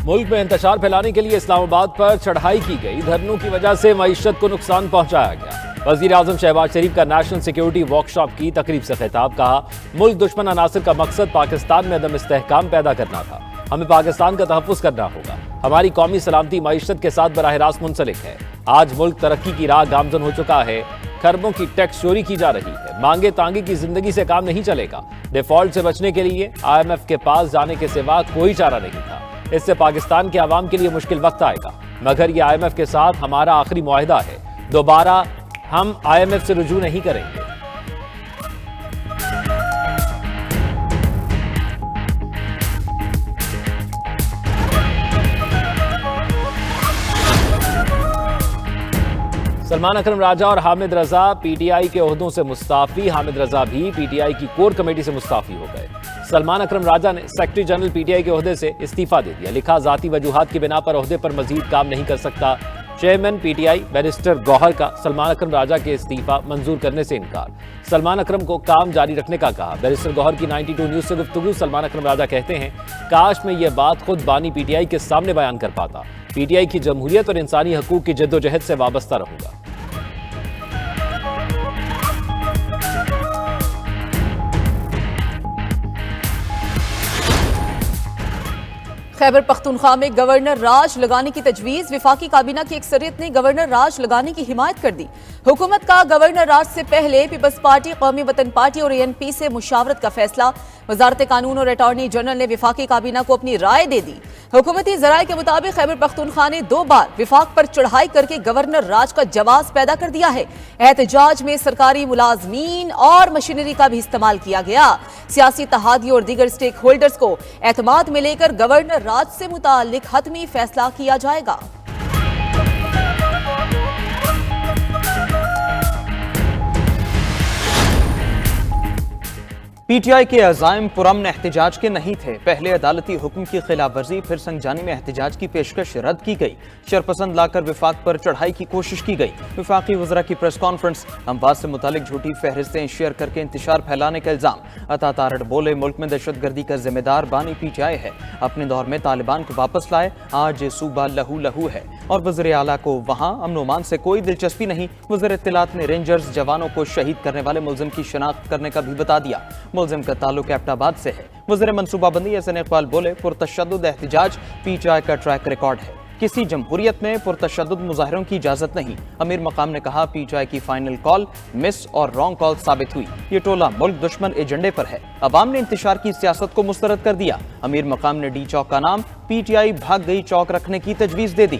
मुल्क में इंतशार फैलाने के लिए इस्लामाबाद पर चढ़ाई की गई। धरनों की वजह से मईशत को नुकसान पहुंचाया गया। वजीर आजम शहबाज शरीफ का नेशनल सिक्योरिटी वर्कशॉप की तकरीब से खिताब। कहा, मुल्क दुश्मन अनासिर का मकसद पाकिस्तान में अदम इस्तेहकाम पैदा करना था। हमें पाकिस्तान का तहफ़्फ़ुज़ करना होगा। हमारी कौमी सलामती मईशत के साथ बराह रास्त मुंसलिक है। आज मुल्क तरक्की की राह गामजन हो चुका है। खरबों की टैक्स चोरी की जा रही है। मांगे तांगे की जिंदगी से काम नहीं चलेगा। डिफॉल्ट से बचने के लिए IMF के पास जाने के सिवा कोई चारा नहीं था। इससे पाकिस्तान के अवाम के लिए मुश्किल वक्त आएगा, मगर ये IMF के साथ हमारा आखिरी मुआहिदा है। दोबारा हम IMF से रुजू नहीं करेंगे। सलमान अकरम राजा और हामिद रजा PTI के ओहदों से मुस्ताफी। हामिद रजा भी PTI की कोर कमेटी से मुस्ताफी हो गए। सलमान अकरम राजा ने सेक्रेटरी जनरल PTI के ओहदे से इस्तीफा दे दिया। लिखा, जाती वजूहात की बिना पर ओहदे पर मजीद काम नहीं कर सकता। चेयरमैन PTI बैरिस्टर गौहर का सलमान अकरम राजा के इस्तीफा मंजूर करने से इनकार। सलमान अकरम को काम जारी रखने का कहा। बैरिस्टर गौहर की 92 न्यूज से गुफ्तगू। सलमान अकरम राजा कहते हैं, काश मैं ये बात खुद बानी PTI के सामने बयान कर पाता। PTI की जमहूरियत और इंसानी हकूक की जद्दोजहद से वाबस्ता रहूंगा। खैबर पख्तूनख्वा में गवर्नर राज लगाने की तजवीज़। वफाकी काबीना की अक्सरियत ने गवर्नर राज लगाने की हिमायत कर दी। हुकूमत का गवर्नर राज से पहले पीपल्स पार्टी, कौमी वतन पार्टी और ANP से मुशावरत का फैसला। वजारत कानून और अटॉर्नी जनरल ने वफाकी काबीना को अपनी राय दे दी। हुकूमती ज़राए के मुताबिक खैबर पख्तूनख्वा ने 2 बार विफाक पर चढ़ाई करके गवर्नर राज का जवाब पैदा कर दिया है। एहतजाज में सरकारी मुलाजमीन और मशीनरी का भी इस्तेमाल किया गया। सियासी इत्तेहादियों और दीगर स्टेक होल्डर्स को एतमाद में लेकर गवर्नर राज से मुताल्लिक हतमी फैसला किया जाएगा। PTI के अज़ाइम पुरअमन एहतजाज के नहीं थे। पहले अदालती हुक्म की खिलाफ वर्जी, फिर संजानी में एहतजाज की पेशकश रद्द की गई। शरपसंद लाकर विफाक पर चढ़ाई की कोशिश की गई। विफाकी वज़रा की प्रेस कॉन्फ्रेंस। अमवाज से मुतालिक झूठी फहरिस्तें शेयर करके इंतशार फैलाने का इल्जाम। अता तारड़ बोले, मुल्क में दहशतगर्दी का जिम्मेदार बानी PTI है। अपने दौर में तालिबान को वापस लाए, आज सूबा लहू लहू है और वज़ीर आला को वहाँ अमन ओमान से कोई दिलचस्पी नहीं। वज़ीर इत्तलात ने रेंजर्स जवानों को शहीद करने वाले मुल्जिम की शनाख्त करने का भी बता दिया। मुल्जिम का ताल्लुक एबटाबाद से है। वज़ीर मनसूबाबंदी एहसन इकबाल बोले, पुरतशद्दुद एहतजाज PTI का ट्रैक रिकॉर्ड है। किसी जमहूरियत में पुरतशद्दुद मुजाहिरों की इजाजत नहीं। अमीर मकाम ने कहा, PTI की फाइनल कॉल मिस और रॉन्ग कॉल साबित हुई। ये टोला मुल्क दुश्मन एजेंडे पर है। अवाम ने इंतशार की सियासत को मुस्तरद कर दिया। अमीर मकाम ने D चौक का नाम PTI भाग गई चौक रखने की तजवीज दे दी।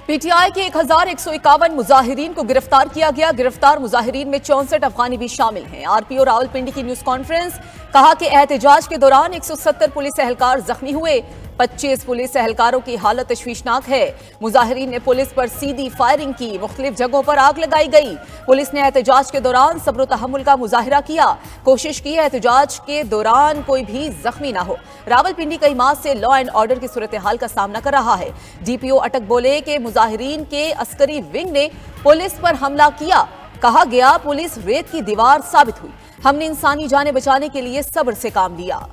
PTI के 1151 मुजाहिरीन को गिरफ्तार किया गया। गिरफ्तार मुजाहिरीन में 64 अफगानी भी शामिल हैं। RPO रावलपिंडी की न्यूज कॉन्फ्रेंस। कहा कि एहतजाज के दौरान 170 पुलिस एहलकार जख्मी हुए। 25 पुलिस एहलकारों की हालत तशवीशनाक है। मुजाहिरीन ने पुलिस पर सीधी फायरिंग की। मुख्तलिफ जगहों पर आग लगाई गई। पुलिस ने एहतजाज के दौरान सब्र व तहम्मुल का मुजाहिरा किया। कोशिश की एहतजाज के दौरान कोई भी जख्मी ना हो। रावलपिंडी कई माह से लॉ एंड ऑर्डर की सूरत हाल का सामना कर रहा है। DPO अटक बोले कि मुजाहिरीन के अस्करी विंग ने पुलिस पर हमला किया। कहा गया, पुलिस रेत की दीवार साबित हुई। हमने इंसानी जानें बचाने के लिए सब्र से काम लिया।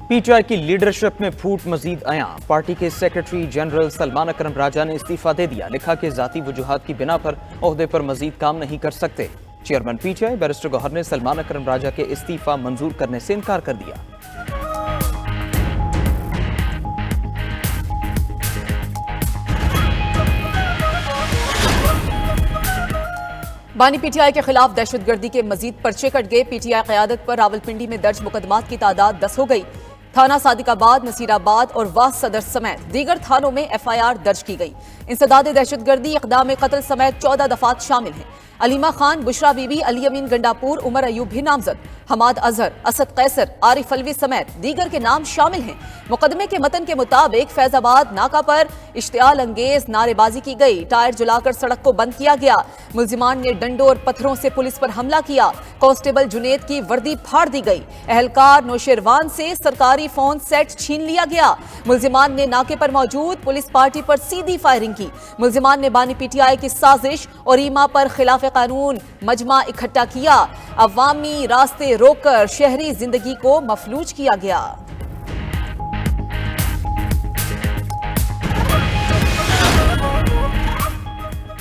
PTI की लीडरशिप में फूट मजीद आया। पार्टी के सेक्रेटरी जनरल सलमान अकरम राजा ने इस्तीफा दे दिया। लिखा कि जाती वजूहात की बिना पर ओहदे पर मजीद काम नहीं कर सकते। चेयरमैन PTI बैरिस्टर गौहर ने सलमान अकरम राजा के इस्तीफा मंजूर करने से इनकार कर दिया। बानी PTI के खिलाफ दहशतगर्दी के मजीद पर्चे कट गए। PTI क़यादत पर रावलपिंडी में दर्ज मुकदमात की तादाद 10 हो गई। थाना सादिकाबाद, नसीराबाद और वास सदर समेत दीगर थानों में FIR दर्ज की गई। इंसदाद दहशतगर्दी, इक़दाम कत्ल समेत 14 दफात शामिल हैं। अलीमा खान, बुशरा बीबी, अली अमीन गंडापुर, उमर अयूब भी नामजद। हमाद अजहर, असद कैसर, आरिफ अलवी समेत दीगर के नाम शामिल हैं। मुकदमे के मतन के मुताबिक फैजाबाद नाका पर इश्तियाल अंगेज नारेबाजी की गई, टायर जलाकर सड़क को बंद किया गया, मुल्जिमान ने डंडों और पत्थरों से पुलिस पर हमला किया, कांस्टेबल जुनेद की वर्दी फाड़ दी गई, एहलकार नौशेरवान से सरकारी फोन सेट छीन लिया गया। मुल्जिमान ने नाके पर मौजूद पुलिस पार्टी पर सीधी फायरिंग की। मुल्जिमान ने बानी पीटीआई की साजिश और ईमा पर खिलाफ कानून मजमा इकट्ठा किया। अवामी रास्ते रोककर शहरी जिंदगी को मफलूज किया गया।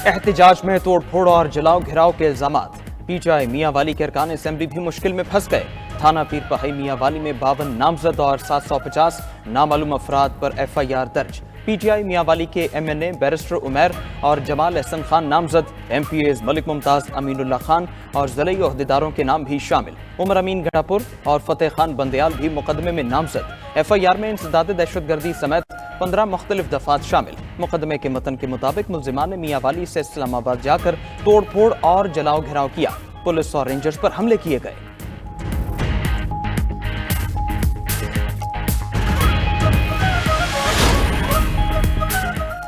एहतजाज में तोड़फोड़ और जलाओ घिराव के इल्जामात। पीटीआई मियांवाली के अरकान असेंबली भी मुश्किल में फंस गए। थाना पीर पहाई मियांवाली में 52 नामजद और 750 नामालूम अफराद पर एफआईआर दर्ज। पीटीआई मियांवाली के एमएनए बैरिस्टर उमैर और जमाल एहसन खान नामजद। एमपीएज मलिक मुमताज, अमीनुल्लाह खान और ज़लई ओहदेदारों के नाम भी शामिल। उमर अमीन गंडापुर और फतेह खान बंदयाल भी मुकदमे में नामजद। एफआईआर में इंसदाद दहशतगर्दी समेत 15 मुख्तलिफ दफात शामिल। मुकदमे के मतन के मुताबिक मुल्जिमान ने मियांवाली से इस्लामाबाद जाकर तोड़फोड़ और जलाओ घिराव किया। पुलिस और रेंजर्स पर हमले किए गए।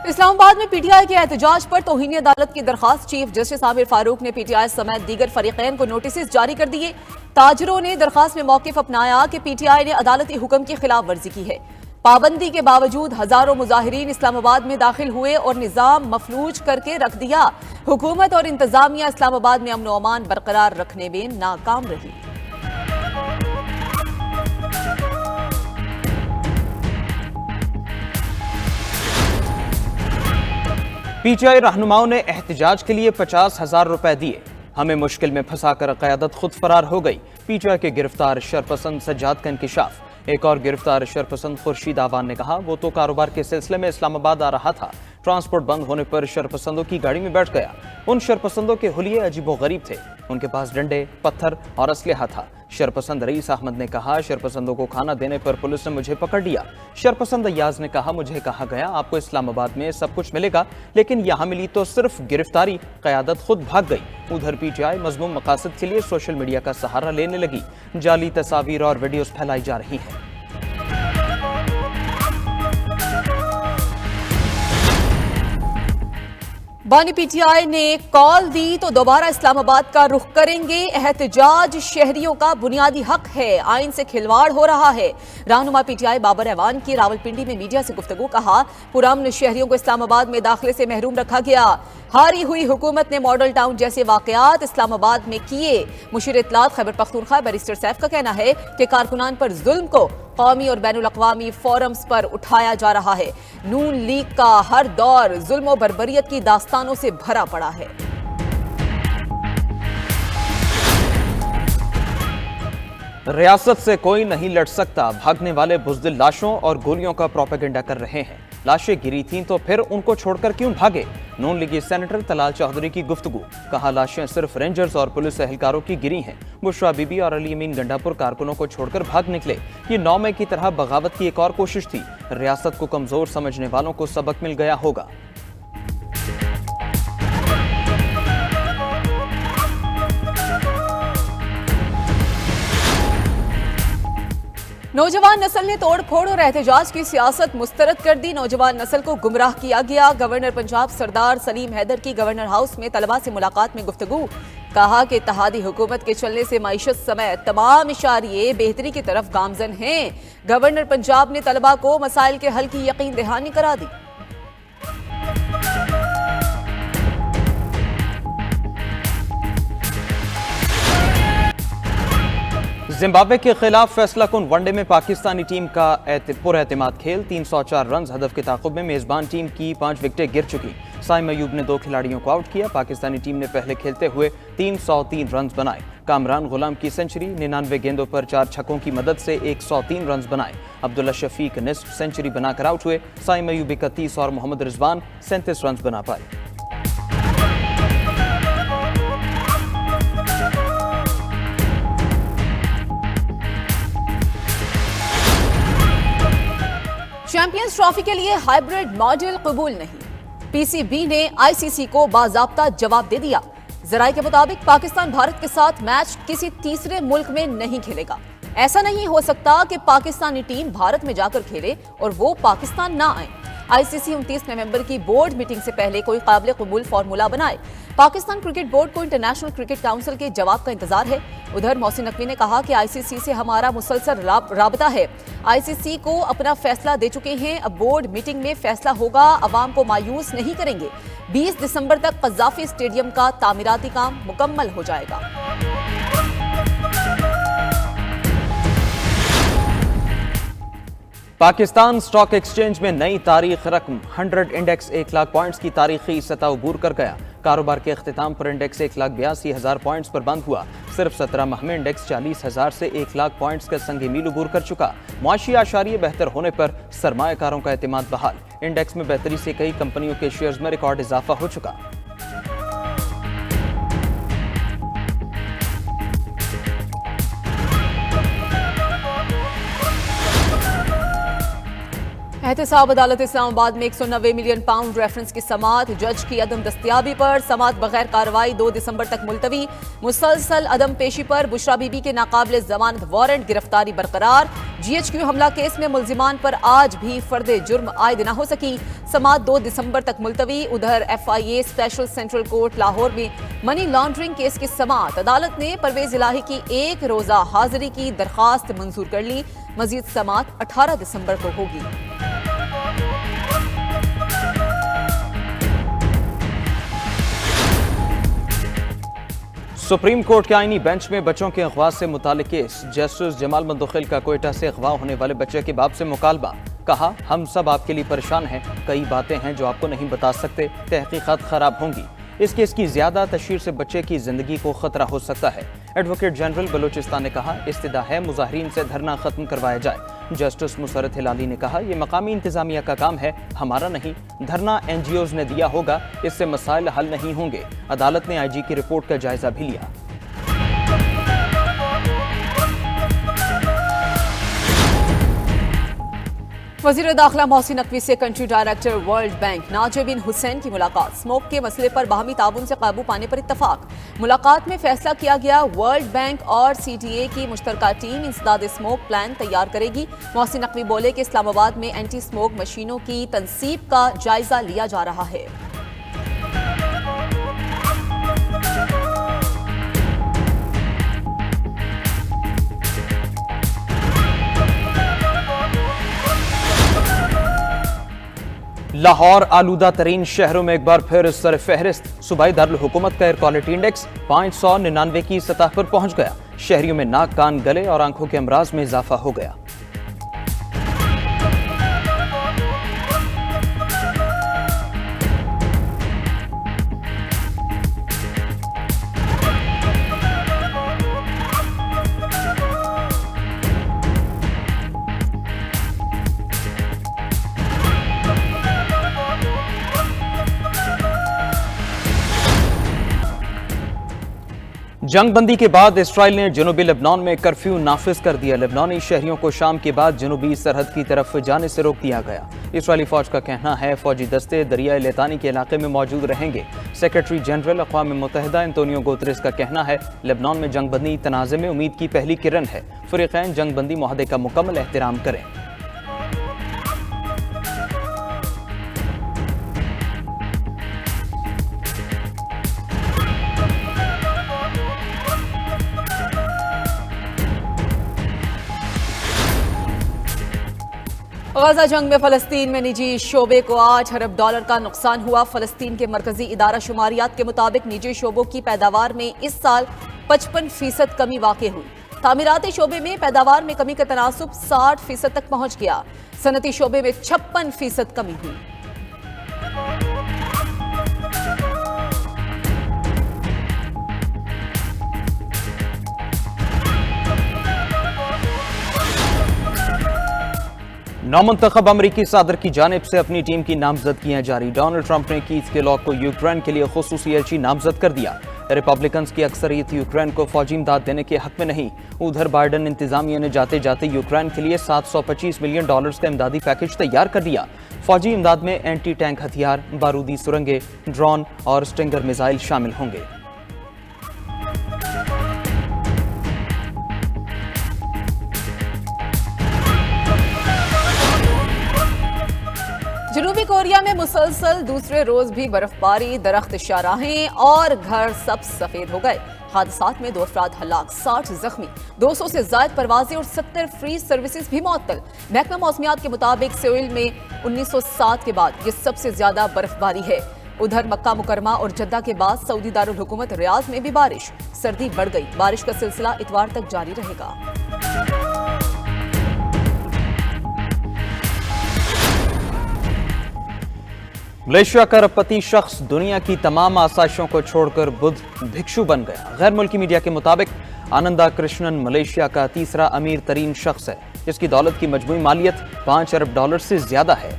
इस्लामाबाद में पीटीआई के एहतजाज पर तौहीन अदालत की दरखास्त। चीफ जस्टिस आमिर फारूक ने पीटीआई समेत दीगर फरीकैन को नोटिस जारी कर दिए। ताजरों ने दरखास्त में मौकिफ अपनाया कि पीटीआई ने अदालती हुक्म की खिलाफ वर्जी की है। पाबंदी के बावजूद हजारों मुजाहिरीन इस्लामाबाद में दाखिल हुए और निजाम मफलूज करके रख दिया। हुकूमत और इंतजामिया इस्लामाबाद में अमन व अमान बरकरार रखने में नाकाम रही। पीटीआई रहनुमाओं ने एहतजाज के लिए 50,000 रुपए दिए। हमें मुश्किल में फंसाकर क़यादत खुद फरार हो गई। पीटीआई के गिरफ्तार शरपसंद सज्जाद का इंकिशाफ। एक और गिरफ्तार शरपसंद खुर्शीद आवान ने कहा वो तो कारोबार के सिलसिले में इस्लामाबाद आ रहा था, ट्रांसपोर्ट बंद होने पर शरपसंदों की गाड़ी में बैठ गया। उन शरपसंदों के हुलिये अजीबोगरीब थे, उनके पास डंडे, पत्थर और असलहा था। शरपसंद रईस अहमद ने कहा शरपसंदों को खाना देने पर पुलिस ने मुझे पकड़ लिया। शरपसंद अय्याज ने कहा मुझे कहा गया आपको इस्लामाबाद में सब कुछ मिलेगा, लेकिन यहाँ मिली तो सिर्फ गिरफ्तारी, क़यादत खुद भाग गई। उधर पीटीआई मज़मूम मकासद के लिए सोशल मीडिया का सहारा लेने लगी। जाली तस्वीर और वीडियोस फैलाई जा रही हैं। बानी पीटीआई ने कॉल दी तो दोबारा इस्लामाबाद का रुख करेंगे। एहतजाज शहरियों का बुनियादी हक है, आइन से खिलवाड़ हो रहा है। रहनुमा पीटीआई बाबर ऐवान की रावलपिंडी में मीडिया से गुफ्तगू। कहा पुरअमन शहरियों को इस्लामाबाद में दाखिले से महरूम रखा गया। हारी हुई हुकूमत ने मॉडल टाउन जैसे वाकयात इस्लामाबाद में किए। मुशीर इत्तलात खैबर पख्तूनख्वा बैरिस्टर सैफ का कहना है कि कारकुनान पर जुल्म को कौमी और बैनुल अक़वामी फोरम्स पर उठाया जा रहा है। नून लीग का हर दौर जुल्म और बर्बरियत की दास्तानों से भरा पड़ा है। रियासत से कोई नहीं लड़ सकता, भागने वाले बुज़दिल लाशों और गोलियों का प्रोपेगेंडा कर रहे हैं। लाशें गिरी थीं तो फिर उनको छोड़कर क्यों भागे? नून लीगी सेनेटर तलाल चौधरी की गुफ्तगू। कहा लाशें सिर्फ रेंजर्स और पुलिस एहलकारों की गिरी हैं। बुशरा बीबी और अली अमीन गंडापुर कारकुनों को छोड़कर भाग निकले। ये 9 मई की तरह बगावत की एक और कोशिश थी। रियासत को कमजोर समझने वालों को सबक मिल गया होगा। नौजवान नस्ल ने तोड़ फोड़ और एहतजाज की सियासत मुस्तरद कर दी। नौजवान नस्ल को गुमराह किया गया। गवर्नर पंजाब सरदार सलीम हैदर की गवर्नर हाउस में तलबा से मुलाकात में गुफ्तगू। कहा कि इत्तेहादी हुकूमत के चलने से मईशत समेत तमाम इशारे बेहतरी की तरफ गामजन हैं। गवर्नर पंजाब ने तलबा को मसाइल के हल की यकीन दहानी करा दी। जिम्बाब्वे के खिलाफ फैसला कुन वनडे में पाकिस्तानी टीम का पुरएतमाद खेल। 304 रन हदफ के ताक़ुब में मेजबान टीम की 5 विकेटें गिर चुकी। साइम अयूब ने 2 खिलाड़ियों को आउट किया। पाकिस्तानी टीम ने पहले खेलते हुए 303 रन बनाए। कामरान गुलाम की सेंचुरी, 99 गेंदों पर 4 छक्कों की मदद से 103 रन बनाए। अब्दुल्ला शफीक निस्फ सेंचुरी बनाकर आउट हुए। साइम अयूब 31 और मोहम्मद रिजवान 37 रन बना पाए। चैंपियंस ट्रॉफी के लिए हाइब्रिड मॉडल कबूल नहीं। पीसीबी ने आईसीसी को बाज़ाब्ता जवाब दे दिया। जराये के मुताबिक पाकिस्तान भारत के साथ मैच किसी तीसरे मुल्क में नहीं खेलेगा। ऐसा नहीं हो सकता कि पाकिस्तानी टीम भारत में जाकर खेले और वो पाकिस्तान ना आए। आईसीसी 29 नवंबर की बोर्ड मीटिंग से पहले कोई काबिल कबूल फार्मूला बनाए। पाकिस्तान क्रिकेट बोर्ड को इंटरनेशनल क्रिकेट काउंसिल के जवाब का इंतजार है। उधर मोहसिन नकवी ने कहा कि आईसीसी से हमारा मुसलसल राबता है। आईसीसी को अपना फैसला दे चुके हैं, अब बोर्ड मीटिंग में फैसला होगा। अवाम को मायूस नहीं करेंगे। 20 दिसंबर तक कज़ाफी स्टेडियम का तामीराती काम मुकम्मल हो जाएगा। पाकिस्तान स्टॉक एक्सचेंज में नई तारीख रकम 100 इंडेक्स 1 लाख पॉइंट्स की तारीखी सतह अबूर कर गया। कारोबार के अख्तिताम पर इंडेक्स 1,82,000 पॉइंट्स पर बंद हुआ। सिर्फ 17 माह में इंडेक्स 40,000 से 1 लाख पॉइंट्स का संग मील अबूर कर चुका। मुआशी आशारिये बेहतर होने पर सरमायाकारों का एतमाद बहाल। इंडेक्स में बेहतरी से कई कंपनियों के शेयर्स में रिकॉर्ड इजाफा हो चुका। एहतसाब अदालत इस्लामाबाद में 190 मिलियन पाउंड रेफरेंस की समाअत। जज की अदम दस्तयाबी पर समाअत बगैर कार्रवाई 2 दिसंबर तक मुलतवी। मुसलसल अदम पेशी पर बुशरा बीबी के नाकाबिले जमानत वारंट, गिरफ्तारी बरकरार। GHQ हमला केस में मुलजिमान पर आज भी फर्दे जुर्म आयद न हो सकी। समाअत 2 दिसंबर तक मुलतवी। उधर FIA special central court Lahore में मनी लॉन्ड्रिंग केस की समाअत। अदालत ने परवेज इलाही की 1 रोजा हाजिरी की दरखास्त मंजूर कर ली। मजीद समाअत 18 दिसंबर को होगी। सुप्रीम कोर्ट के आईनी बेंच में बच्चों के अगवा से मुताल्लिक केस। जस्टिस जमाल मंदोखिल का कोयटा से अगवा होने वाले बच्चे के बाप से मुकालबा। कहा, हम सब आपके लिए परेशान हैं, कई बातें हैं जो आपको नहीं बता सकते, तहकीकात खराब होंगी। इस केस की ज्यादा तशहीर से बच्चे की जिंदगी को खतरा हो सकता है। एडवोकेट जनरल बलूचिस्तान ने कहा, इस्तदा है मुजाहिरीन से धरना खत्म करवाया जाए। जस्टिस मुसरत हिलाली ने कहा, यह मकामी इंतजामिया का काम है, हमारा नहीं। धरना NGOs ने दिया होगा, इससे मसाइल हल नहीं होंगे। अदालत ने IG की रिपोर्ट का जायजा भी लिया। वजीर दाखिला मोहसिन नकवी से कंट्री डायरेक्टर वर्ल्ड बैंक नाजिर बिन हुसैन की मुलाकात। स्मोक के मसले पर बाहमी ताउन से काबू पाने पर इत्तफाक। मुलाकात में फैसला किया गया, वर्ल्ड बैंक और CTA की मुश्तरका टीम इंसदाद स्मोक प्लान तैयार करेगी। मोहसिन नकवी बोले कि इस्लामाबाद में एंटी स्मोक मशीनों की तनसीब का जायजा लिया जा रहा है। लाहौर आलूदा तरीन शहरों में एक बार फिर सर फहरिस्त। सूबाई दारुल हुकूमत का एयर क्वालिटी इंडेक्स 599 की सतह पर पहुंच गया। शहरियों में नाक, कान, गले और आंखों के अमराज में इजाफा हो गया। जंगबंदी के बाद इसराइल ने जनूबी लेबनान में कर्फ्यू नाफिज कर दिया। लेबनानी शहरियों को शाम के बाद जनूबी सरहद की तरफ जाने से रोक दिया गया। इसराइली फौज का कहना है, फौजी दस्ते दरियाई लेतानी के इलाके में मौजूद रहेंगे। सेक्रेटरी जनरल अक़वाम मुत्तहिदा एंटोनियो गुतरेस का कहना है, लेबनान में जंगबंदी तनाज़े में उम्मीद की पहली किरण है। फ़रीक़ैन जंगबंदी मुआहदे का मुकम्मल एहतराम करें। गजा जंग में फलस्तीन में निजी शोबे को $8 अरब का नुकसान हुआ। फलस्तीन के मरकजी इदारा शुमारियात के मुताबिक निजी शोबों की पैदावार में इस साल 55% कमी वाक़ई हुई। तामीराती शोबे में पैदावार में कमी का तनासुब 60% तक पहुंच गया। सनती शोबे में 56% कमी हुई। नौमुंतखब अमरीकी सदर की जानिब से अपनी टीम की नामजदगियां जारी। डोनाल्ड ट्रंप ने कीथ केलॉग को यूक्रेन के लिए खुसूसी एजेंट नामजद कर दिया। रिपब्लिकन्स की अक्सरियत यूक्रेन को फौजी इमदाद देने के हक में नहीं। उधर बाइडन इंतजामिया ने जाते जाते यूक्रेन के लिए $725 मिलियन का इमदादी पैकेज तैयार कर दिया। फौजी इमदाद में एंटी टैंक हथियार, बारूदी सुरंगें, ड्रोन और स्टिंगर मिसाइल शामिल होंगे। विक्टोरिया में मुसलसल दूसरे रोज भी बर्फबारी, दरख्त शाहराहें और घर सब सफेद हो गए। हादसात में 2 अफराद हलाक, 60 जख्मी, 200 से ज्यादा परवाजें और 70 फ्री सर्विसेज भी मुअत्तल। महकमा मौसमियात के मुताबिक सेउल में 1907 के बाद ये सबसे ज्यादा बर्फबारी है। उधर मक्का मुकरमा और जद्दा के बाद सऊदी दारुल हुकूमत रियाद में भी बारिश, सर्दी बढ़ गई। बारिश का सिलसिला इतवार तक जारी रहेगा। मलेशिया का अरबपति शख्स दुनिया की तमाम आसाइशों को छोड़कर बुद्ध भिक्षु बन गया। गैर मुल्की मीडिया के मुताबिक आनंदा कृष्णन मलेशिया का तीसरा अमीर तरीन शख्स है, जिसकी दौलत की मजमूई मालियत $5 अरब से ज्यादा है।